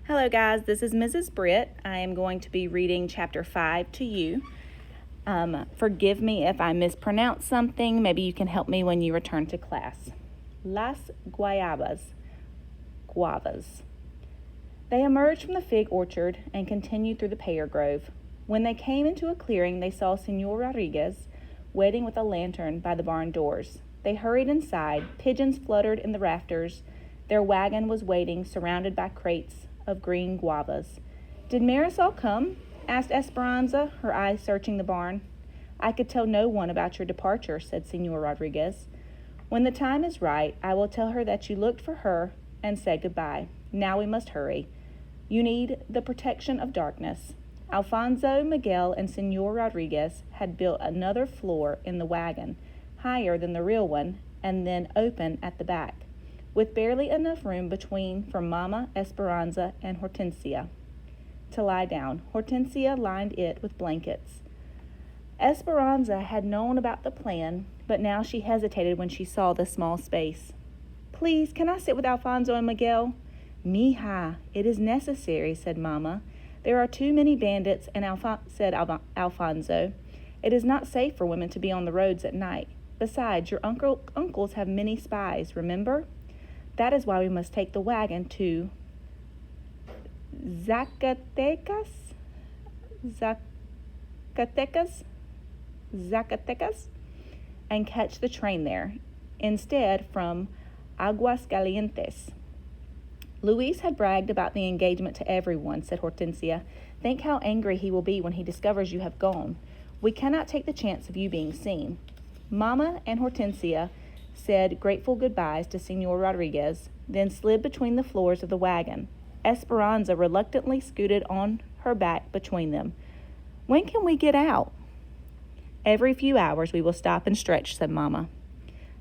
Hello guys, this is Mrs. Britt. I am going to be reading Chapter 5 to you. Forgive me if I mispronounce something. Maybe you can help me when you return to class. Las Guayabas. Guavas. They emerged from the fig orchard and continued through the pear grove. When they came into a clearing, they saw Senor Rodriguez waiting with a lantern by the barn doors. They hurried inside. Pigeons fluttered in the rafters. Their wagon was waiting, surrounded by crates of green guavas. "Did Marisol come?" asked Esperanza, her eyes searching the barn. "I could tell no one about your departure," said Senor Rodriguez. "When the time is right, I will tell her that you looked for her and said goodbye. Now we must hurry. You need the protection of darkness." Alfonso, Miguel, and Senor Rodriguez had built another floor in the wagon, higher than the real one, and then open at the back, with barely enough room between for Mama, Esperanza, and Hortensia to lie down. Hortensia lined it with blankets. Esperanza had known about the plan, but now she hesitated when she saw the small space. "Please, can I sit with Alfonso and Miguel?" "Mija, it is necessary," said Mama. "There are too many bandits," and Alfonso. "It is not safe for women to be on the roads at night. Besides, your uncles have many spies, remember? That is why we must take the wagon to Zacatecas and catch the train there, instead from Aguascalientes." "Luis had bragged about the engagement to everyone," said Hortensia. "Think how angry he will be when he discovers you have gone. We cannot take the chance of you being seen." Mama and Hortensia said grateful goodbyes to Senor Rodriguez, then slid between the floors of the wagon. Esperanza reluctantly scooted on her back between them. "When can we get out?" "Every few hours we will stop and stretch," said Mama.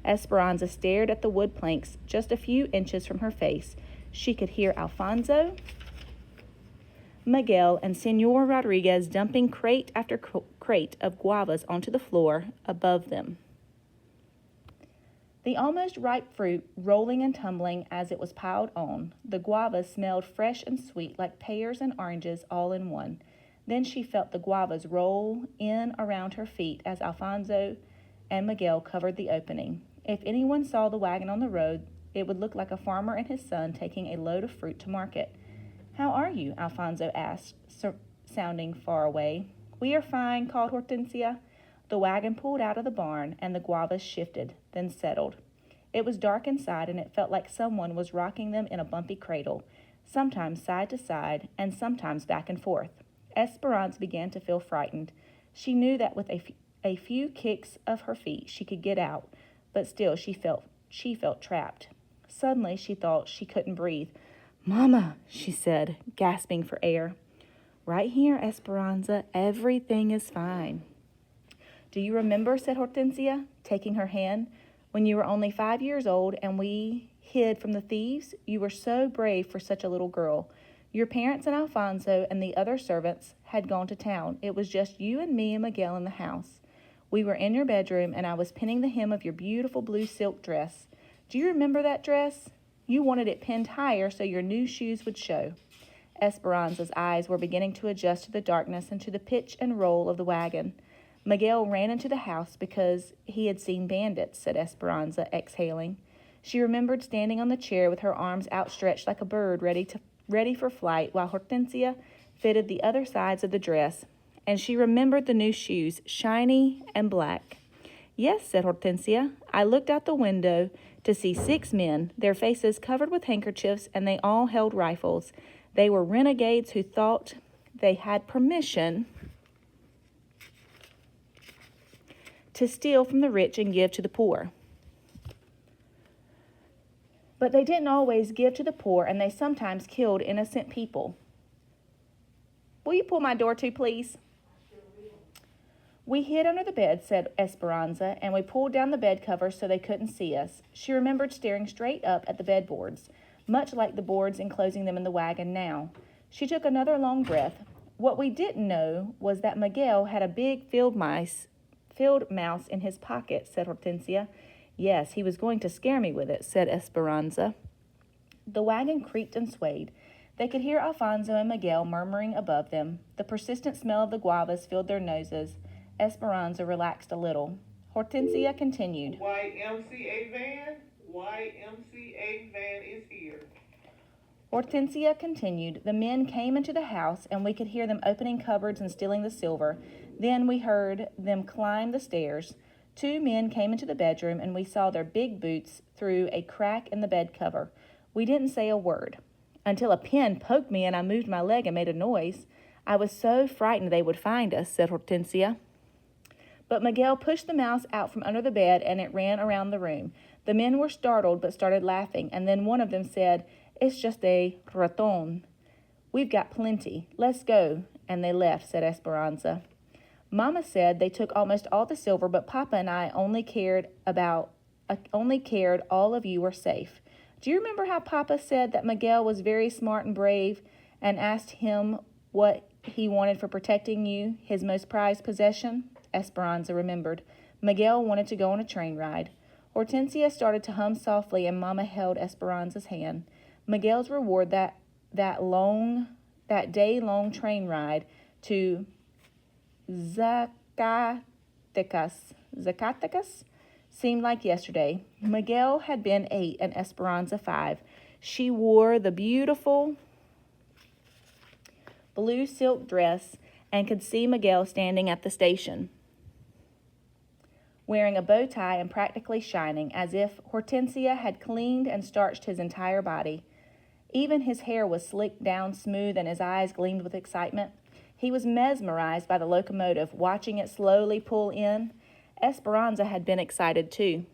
Esperanza stared at the wood planks just a few inches from her face. She could hear Alfonso, Miguel, and Senor Rodriguez dumping crate after crate of guavas onto the floor above them. The almost ripe fruit rolling and tumbling as it was piled on. The guavas smelled fresh and sweet like pears and oranges all in one. Then she felt the guavas roll in around her feet as Alfonso and Miguel covered the opening. If anyone saw the wagon on the road, it would look like a farmer and his son taking a load of fruit to market. "How are you?" Alfonso asked, sounding far away. "We are fine," called Hortensia. The wagon pulled out of the barn, and the guavas shifted, then settled. It was dark inside, and it felt like someone was rocking them in a bumpy cradle, sometimes side to side, and sometimes back and forth. Esperanza began to feel frightened. She knew that with a few kicks of her feet she could get out, but still she felt trapped. Suddenly she thought she couldn't breathe. "Mama," she said, gasping for air. "Right here, Esperanza. Everything is fine." "Do you remember," said Hortensia, taking her hand, "when you were only 5 years old and we hid from the thieves? You were so brave for such a little girl. Your parents and Alfonso and the other servants had gone to town. It was just you and me and Miguel in the house. We were in your bedroom, and I was pinning the hem of your beautiful blue silk dress. Do you remember that dress? You wanted it pinned higher so your new shoes would show." Esperanza's eyes were beginning to adjust to the darkness and to the pitch and roll of the wagon. "Miguel ran into the house because he had seen bandits," said Esperanza, exhaling. She remembered standing on the chair with her arms outstretched like a bird ready for flight, while Hortensia fitted the other sides of the dress, and she remembered the new shoes, shiny and black. "Yes," said Hortensia. "I looked out the window to see 6 men, their faces covered with handkerchiefs, and they all held rifles. They were renegades who thought they had permission to steal from the rich and give to the poor. But they didn't always give to the poor, and they sometimes killed innocent people." "Will you pull my door to, please?" "We hid under the bed," said Esperanza, "and we pulled down the bed covers so they couldn't see us." She remembered staring straight up at the bedboards, much like the boards enclosing them in the wagon now. She took another long breath. "What we didn't know was that Miguel had a big field mouse in his pocket," said Hortensia. "Yes, he was going to scare me with it," said Esperanza. The wagon creaked and swayed. They could hear Alfonso and Miguel murmuring above them. The persistent smell of the guavas filled their noses. Esperanza relaxed a little. Hortensia continued. YMCA van? YMCA van is here. Hortensia continued. The men came into the house, and we could hear them opening cupboards and stealing the silver. Then we heard them climb the stairs. 2 men came into the bedroom, and we saw their big boots through a crack in the bed cover. We didn't say a word until a pin poked me and I moved my leg and made a noise. I was so frightened they would find us, said Hortensia. But Miguel pushed the mouse out from under the bed, and it ran around the room. The men were startled but started laughing, and then one of them said, "It's just a raton. We've got plenty. Let's go." And they left, said Esperanza. Mama said they took almost all the silver, but Papa and I only cared all of you were safe. Do you remember how Papa said that Miguel was very smart and brave and asked him what he wanted for protecting you, his most prized possession? Esperanza remembered. Miguel wanted to go on a train ride. Hortensia started to hum softly, and Mama held Esperanza's hand. Miguel's reward that day-long train ride to Zacatecas seemed like yesterday. Miguel had been 8 and Esperanza 5. She wore the beautiful blue silk dress and could see Miguel standing at the station, wearing a bow tie and practically shining, as if Hortensia had cleaned and starched his entire body. Even his hair was slicked down smooth and his eyes gleamed with excitement. He was mesmerized by the locomotive, watching it slowly pull in. Esperanza had been excited too.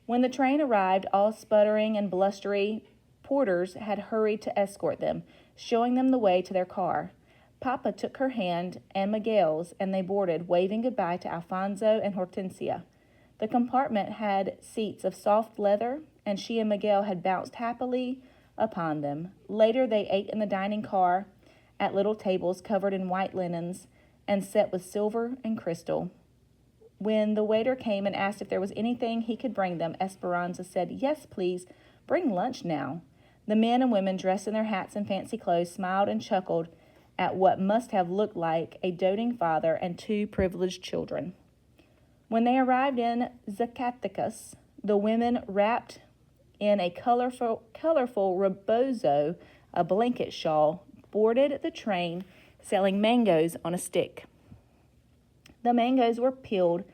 When the train arrived, all sputtering and blustery, porters had hurried to escort them, showing them the way to their car. Papa took her hand and Miguel's, and they boarded, waving goodbye to Alfonso and Hortensia. The compartment had seats of soft leather, and she and Miguel had bounced happily upon them. Later, they ate in the dining car at little tables covered in white linens and set with silver and crystal. When the waiter came and asked if there was anything he could bring them, Esperanza said, "Yes, please, bring lunch now." The men and women, dressed in their hats and fancy clothes, smiled and chuckled at what must have looked like a doting father and 2 privileged children. When they arrived in Zacatecas, the women, wrapped in a colorful rebozo, a blanket shawl, boarded the train, selling mangoes on a stick. The mangoes were peeled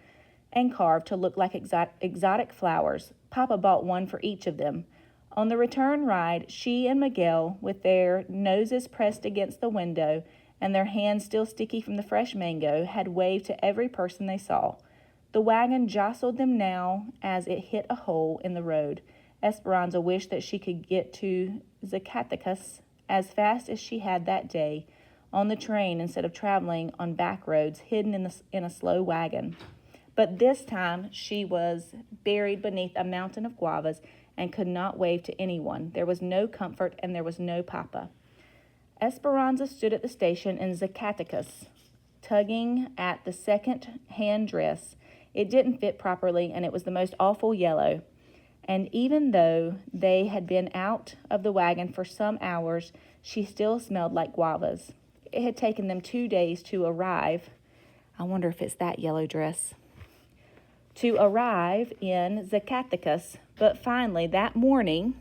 and carved to look like exotic flowers. Papa bought one for each of them. On the return ride, she and Miguel, with their noses pressed against the window and their hands still sticky from the fresh mango, had waved to every person they saw. The wagon jostled them now as it hit a hole in the road. Esperanza wished that she could get to Zacatecas as fast as she had that day on the train instead of traveling on back roads hidden in a slow wagon. But this time she was buried beneath a mountain of guavas and could not wave to anyone. There was no comfort and there was no Papa. Esperanza stood at the station in Zacatecas, tugging at the second-hand dress. It didn't fit properly, and it was the most awful yellow. And even though they had been out of the wagon for some hours, she still smelled like guavas. It had taken them 2 days to arrive. I wonder if it's that yellow dress. To arrive in Zacatecas, but finally that morning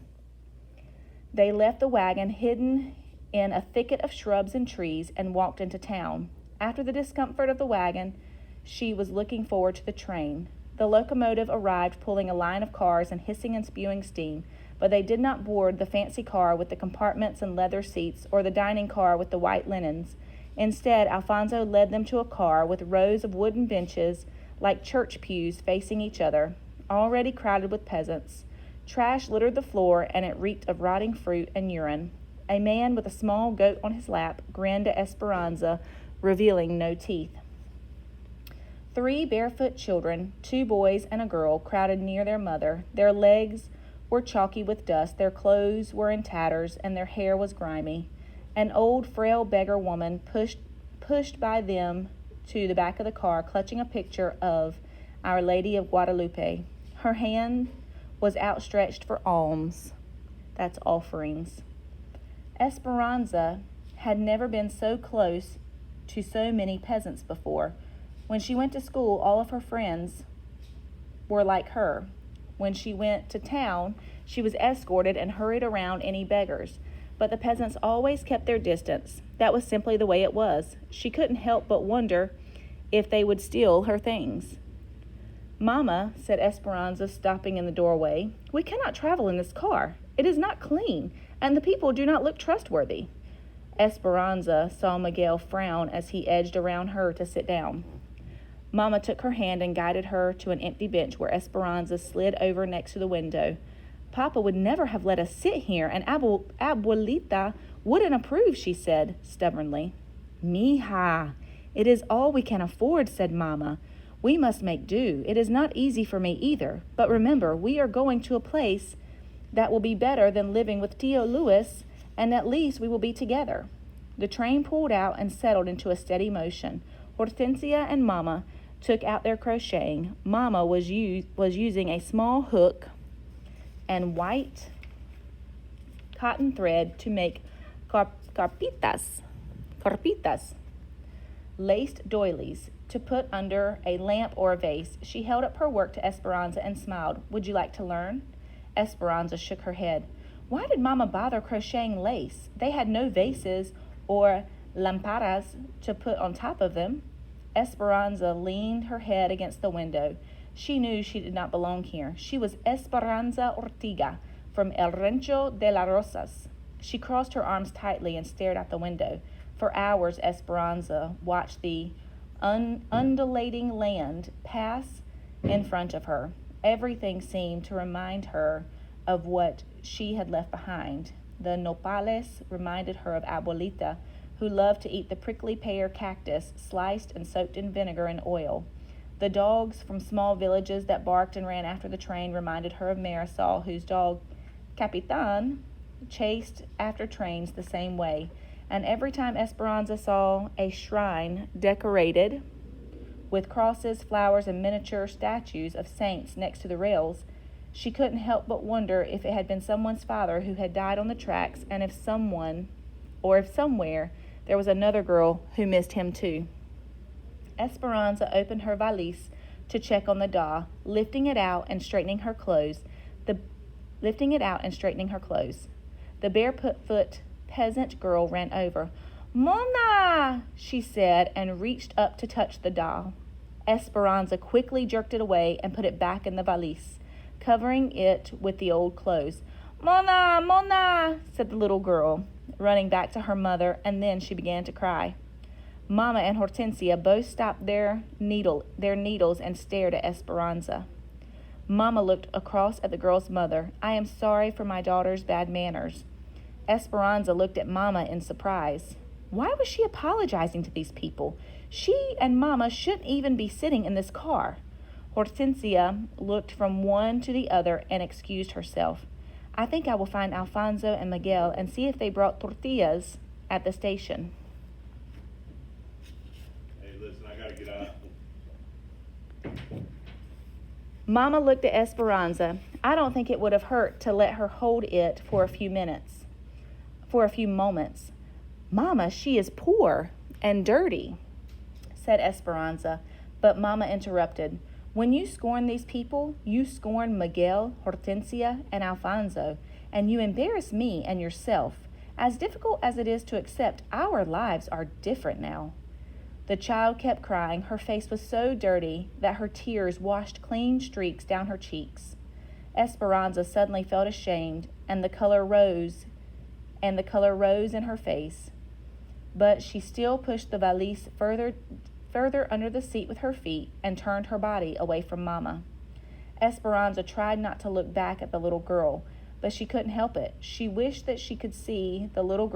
they left the wagon hidden in a thicket of shrubs and trees and walked into town. After the discomfort of the wagon, she was looking forward to the train. The locomotive arrived pulling a line of cars and hissing and spewing steam, but they did not board the fancy car with the compartments and leather seats or the dining car with the white linens. Instead, Alfonso led them to a car with rows of wooden benches like church pews facing each other, already crowded with peasants. Trash littered the floor, and it reeked of rotting fruit and urine. A man with a small goat on his lap grinned at Esperanza, revealing no teeth. 3 barefoot children, 2 boys and a girl, crowded near their mother. Their legs were chalky with dust, their clothes were in tatters, and their hair was grimy. An old, frail beggar woman pushed by them to the back of the car, clutching a picture of Our Lady of Guadalupe. Her hand was outstretched for alms. That's offerings. Esperanza had never been so close to so many peasants before. When she went to school, all of her friends were like her. When she went to town, she was escorted and hurried around any beggars. But the peasants always kept their distance. That was simply the way it was. She couldn't help but wonder if they would steal her things. "Mama," said Esperanza, stopping in the doorway, "we cannot travel in this car. It is not clean, and the people do not look trustworthy." Esperanza saw Miguel frown as he edged around her to sit down. Mama took her hand and guided her to an empty bench where Esperanza slid over next to the window. "Papa would never have let us sit here, and Abuelita wouldn't approve," she said stubbornly. "Mija, it is all we can afford," said Mama. "We must make do. It is not easy for me either. But remember, we are going to a place that will be better than living with Tio Luis, and at least we will be together." The train pulled out and settled into a steady motion. Hortensia and Mama took out their crocheting. Mama was using a small hook and white cotton thread to make carpitas, laced doilies to put under a lamp or a vase. She held up her work to Esperanza and smiled. "Would you like to learn?" Esperanza shook her head. Why did Mama bother crocheting lace? They had no vases or lamparas to put on top of them. Esperanza leaned her head against the window. She knew she did not belong here. She was Esperanza Ortiga from El Rancho de las Rosas. She crossed her arms tightly and stared out the window. For hours, Esperanza watched the undulating land pass in front of her. Everything seemed to remind her of what she had left behind. The nopales reminded her of Abuelita, who loved to eat the prickly pear cactus, sliced and soaked in vinegar and oil. The dogs from small villages that barked and ran after the train reminded her of Marisol, whose dog, Capitan, chased after trains the same way. And every time Esperanza saw a shrine decorated with crosses, flowers, and miniature statues of saints next to the rails, she couldn't help but wonder if it had been someone's father who had died on the tracks, and if somewhere there was another girl who missed him too. Esperanza opened her valise to check on the doll, lifting it out and straightening her clothes. The barefoot peasant girl ran over. "Mona!" she said, and reached up to touch the doll. Esperanza quickly jerked it away and put it back in the valise, covering it with the old clothes. "Mona, Mona!" said the little girl, running back to her mother, and then she began to cry. Mama and Hortensia both stopped their needles and stared at Esperanza. Mama looked across at the girl's mother. "I am sorry for my daughter's bad manners." Esperanza looked at Mama in surprise. Why was she apologizing to these people? She and Mama shouldn't even be sitting in this car. Hortensia looked from one to the other and excused herself. "I think I will find Alfonso and Miguel and see if they brought tortillas at the station." Hey, listen, I gotta get out. Mama looked at Esperanza. I don't think it would have hurt to let her hold it for a few moments. "Mama, she is poor and dirty," said Esperanza, but Mama interrupted. "When you scorn these people, you scorn Miguel, Hortensia, and Alfonso, and you embarrass me and yourself. As difficult as it is to accept, our lives are different now." The child kept crying. Her face was so dirty that her tears washed clean streaks down her cheeks. Esperanza suddenly felt ashamed, and the color rose in her face. But she still pushed the valise further under the seat with her feet and turned her body away from Mama. Esperanza tried not to look back at the little girl, but she couldn't help it. She wished that she could tell the little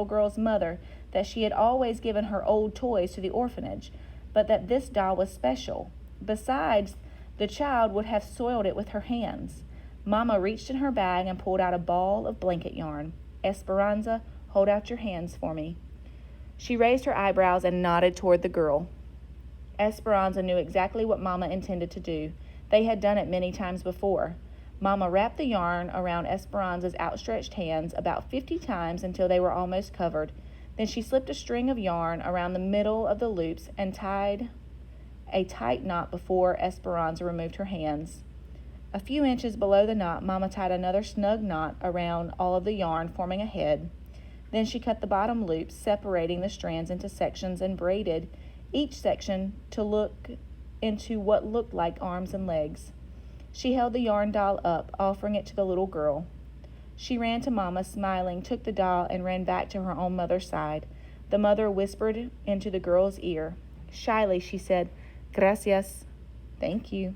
girl's mother that she had always given her old toys to the orphanage, but that this doll was special. Besides, the child would have soiled it with her hands. Mama reached in her bag and pulled out a ball of blanket yarn. "Esperanza, hold out your hands for me." She raised her eyebrows and nodded toward the girl. Esperanza knew exactly what Mama intended to do. They had done it many times before. Mama wrapped the yarn around Esperanza's outstretched hands about 50 times until they were almost covered. Then she slipped a string of yarn around the middle of the loops and tied a tight knot before Esperanza removed her hands. A few inches below the knot, Mama tied another snug knot around all of the yarn, forming a head. Then she cut the bottom loops, separating the strands into sections, and braided each section to look into what looked like arms and legs. She held the yarn doll up, offering it to the little girl. She ran to Mama, smiling, took the doll, and ran back to her own mother's side. The mother whispered into the girl's ear. Shyly, she said, "Gracias." "Thank you."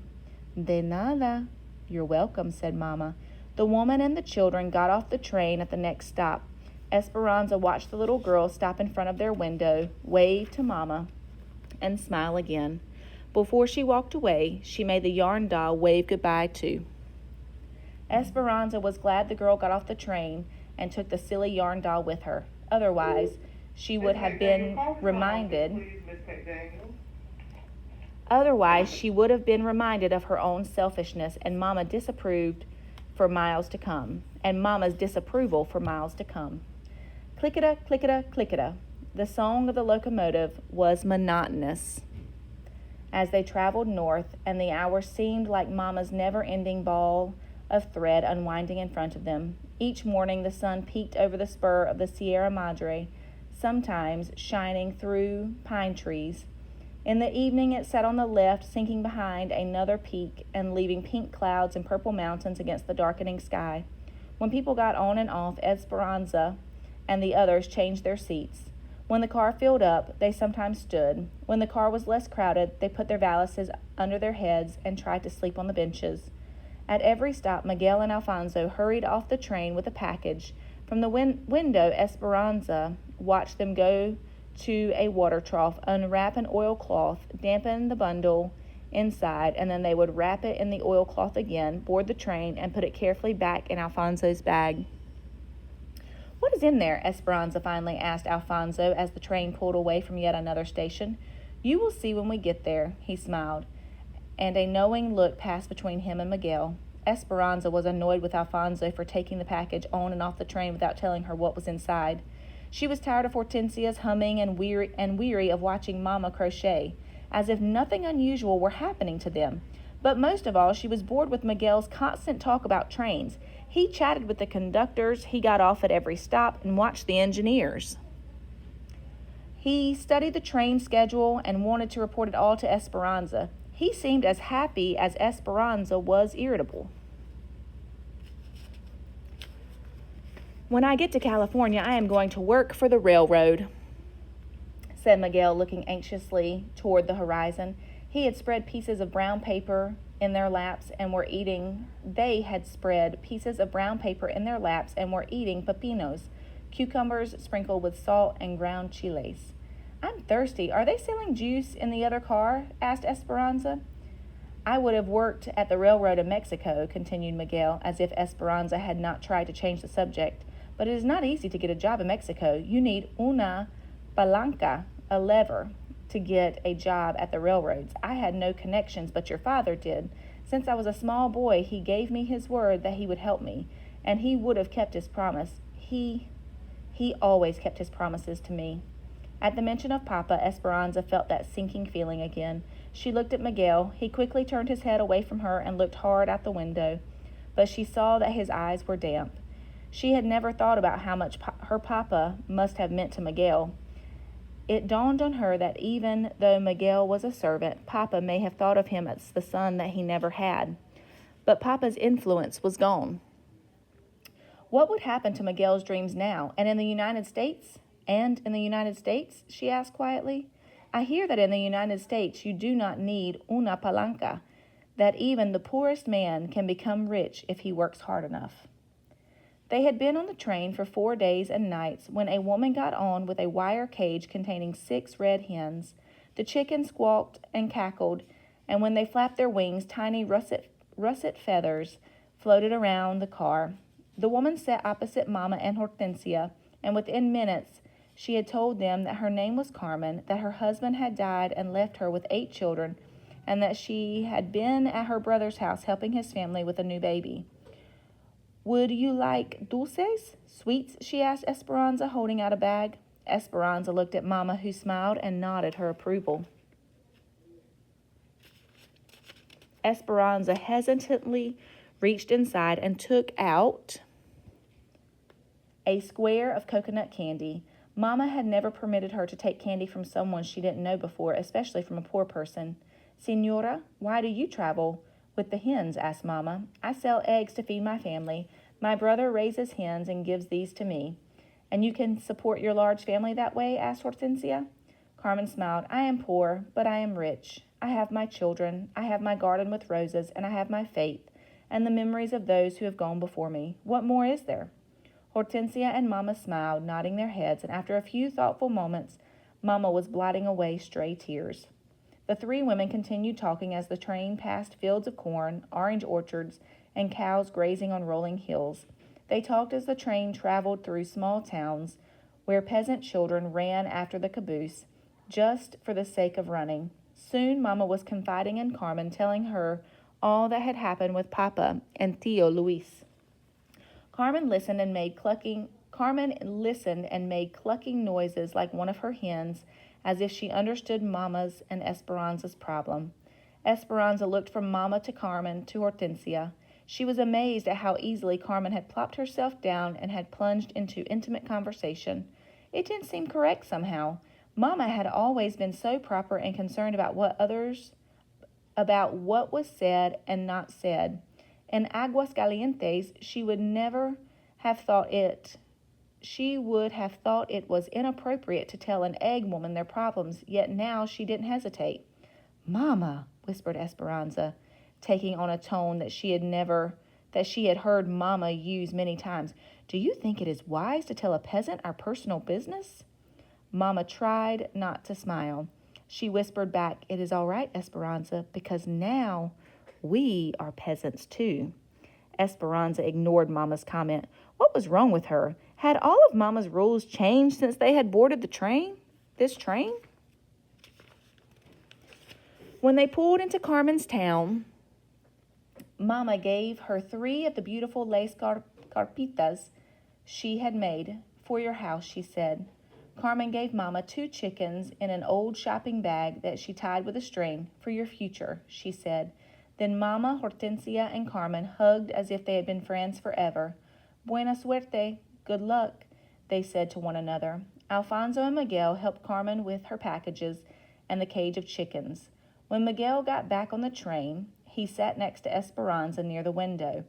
"De nada." "You're welcome," said Mama. The woman and the children got off the train at the next stop. Esperanza watched the little girl stop in front of their window, wave to Mama, and smile again. Before she walked away, she made the yarn doll wave goodbye too. Esperanza was glad the girl got off the train and took the silly yarn doll with her. Otherwise, she would have been reminded of her own selfishness and Mama's disapproval for miles to come. Clicketa, clicketa, clicketa. The song of the locomotive was monotonous as they traveled north, and the hours seemed like Mama's never-ending ball of thread unwinding in front of them. Each morning the sun peeked over the spur of the Sierra Madre, sometimes shining through pine trees. In the evening it set on the left, sinking behind another peak and leaving pink clouds and purple mountains against the darkening sky. When people got on and off, Esperanza and the others changed their seats. When the car filled up, they sometimes stood. When the car was less crowded, they put their valises under their heads and tried to sleep on the benches. At every stop, Miguel and Alfonso hurried off the train with a package. From the window, Esperanza watched them go to a water trough, unwrap an oilcloth, dampen the bundle inside, and then they would wrap it in the oilcloth again, board the train, and put it carefully back in Alfonso's bag. "What is in there?" Esperanza finally asked Alfonso as the train pulled away from yet another station. "You will see when we get there," he smiled, and a knowing look passed between him and Miguel. Esperanza was annoyed with Alfonso for taking the package on and off the train without telling her what was inside. She was tired of Hortensia's humming and weary of watching Mama crochet, as if nothing unusual were happening to them. But most of all, she was bored with Miguel's constant talk about trains. He chatted with the conductors, he got off at every stop, and watched the engineers. He studied the train schedule and wanted to report it all to Esperanza. He seemed as happy as Esperanza was irritable. "When I get to California, I am going to work for the railroad," said Miguel, looking anxiously toward the horizon. He had spread pieces of brown paper in their laps and were eating. They had spread pieces of brown paper in their laps and were eating pepinos, cucumbers sprinkled with salt and ground chiles. "I'm thirsty. Are they selling juice in the other car?" asked Esperanza. "I would have worked at the railroad in Mexico," continued Miguel, as if Esperanza had not tried to change the subject. "But it is not easy to get a job in Mexico. You need una palanca, a lever, to get a job at the railroads. I had no connections, but your father did. Since I was a small boy, he gave me his word that he would help me, and he would have kept his promise. He always kept his promises to me." At the mention of Papa, Esperanza felt that sinking feeling again. She looked at Miguel. He quickly turned his head away from her and looked hard out the window, but she saw that his eyes were damp. She had never thought about how much her Papa must have meant to Miguel. It dawned on her that even though Miguel was a servant, Papa may have thought of him as the son that he never had. But Papa's influence was gone. What would happen to Miguel's dreams now? And in the United States? She asked quietly. "I hear that in the United States you do not need una palanca, that even the poorest man can become rich if he works hard enough." They had been on the train for 4 days and nights when a woman got on with a wire cage containing 6 red hens. The chickens squawked and cackled, and when they flapped their wings, tiny russet feathers floated around the car. The woman sat opposite Mama and Hortensia, and within minutes she had told them that her name was Carmen, that her husband had died and left her with 8 children, and that she had been at her brother's house helping his family with a new baby. Would you like dulces? Sweets? She asked Esperanza, holding out a bag. Esperanza looked at Mama, who smiled and nodded her approval. Esperanza hesitantly reached inside and took out a square of coconut candy. Mama had never permitted her to take candy from someone she didn't know before, especially from a poor person. Senora, why do you travel with the hens? Asked Mama. I sell eggs to feed my family. My brother raises hens and gives these to me. And you can support your large family that way? Asked Hortensia. Carmen smiled. I am poor, but I am rich. I have my children, I have my garden with roses, and I have my faith, and the memories of those who have gone before me. What more is there? Hortensia and Mama smiled, nodding their heads, and after a few thoughtful moments, Mama was blotting away stray tears. The three women continued talking as the train passed fields of corn, orange orchards, and cows grazing on rolling hills. They talked as the train traveled through small towns where peasant children ran after the caboose, just for the sake of running. Soon Mama was confiding in Carmen, telling her all that had happened with Papa and Tío Luis. Carmen listened and made clucking noises like one of her hens, as if she understood Mama's and Esperanza's problem. Esperanza looked from Mama to Carmen to Hortensia. She was amazed at how easily Carmen had plopped herself down and had plunged into intimate conversation. It didn't seem correct somehow. Mama had always been so proper and concerned about what was said and not said. In Aguascalientes, she would have thought it was inappropriate to tell an egg woman their problems, yet now she didn't hesitate. Mama, whispered Esperanza, taking on a tone that she had heard Mama use many times. Do you think it is wise to tell a peasant our personal business? Mama tried not to smile. She whispered back, It is all right, Esperanza, because now we are peasants too. Esperanza ignored Mama's comment. What was wrong with her? Had all of Mama's rules changed since they had boarded this train? When they pulled into Carmen's town, Mama gave her 3 of the beautiful lace carpitas she had made. For your house, she said. Carmen gave Mama 2 chickens in an old shopping bag that she tied with a string. For your future, she said. Then Mama, Hortensia, and Carmen hugged as if they had been friends forever. Buena suerte, good luck, they said to one another. Alfonso and Miguel helped Carmen with her packages and the cage of chickens. When Miguel got back on the train, he sat next to Esperanza near the window.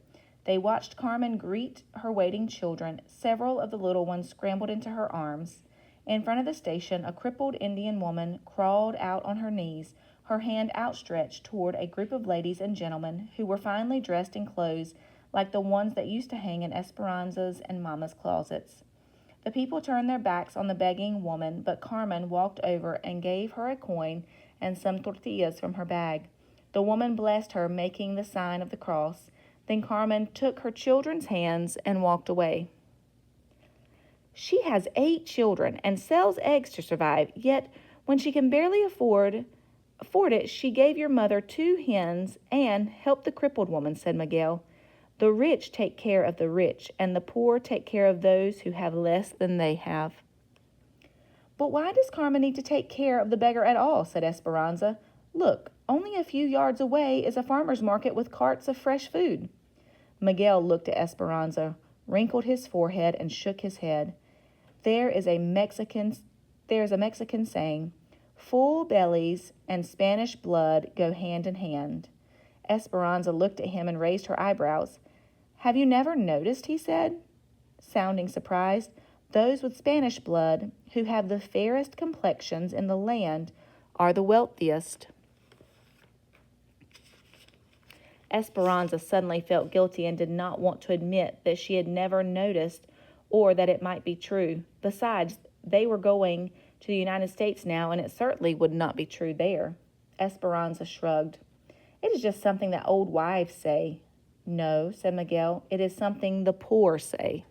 They watched Carmen greet her waiting children. Several of the little ones scrambled into her arms. In front of the station, a crippled Indian woman crawled out on her knees, her hand outstretched toward a group of ladies and gentlemen who were finely dressed in clothes like the ones that used to hang in Esperanza's and Mama's closets. The people turned their backs on the begging woman, but Carmen walked over and gave her a coin and some tortillas from her bag. The woman blessed her, making the sign of the cross. Then Carmen took her children's hands and walked away. She has 8 children and sells eggs to survive, yet when she can barely afford it, she gave your mother 2 hens and helped the crippled woman, said Miguel. The rich take care of the rich, and the poor take care of those who have less than they have. But why does Carmen need to take care of the beggar at all, said Esperanza. Look, only a few yards away is a farmer's market with carts of fresh food. Miguel looked at Esperanza, wrinkled his forehead, and shook his head. There is a Mexican saying, full bellies and Spanish blood go hand in hand. Esperanza looked at him and raised her eyebrows. Have you never noticed, he said, sounding surprised, those with Spanish blood, who have the fairest complexions in the land, are the wealthiest. Esperanza suddenly felt guilty and did not want to admit that she had never noticed or that it might be true. Besides, they were going to the United States now, and it certainly would not be true there. Esperanza shrugged. It is just something that old wives say. No, said Miguel, it is something the poor say.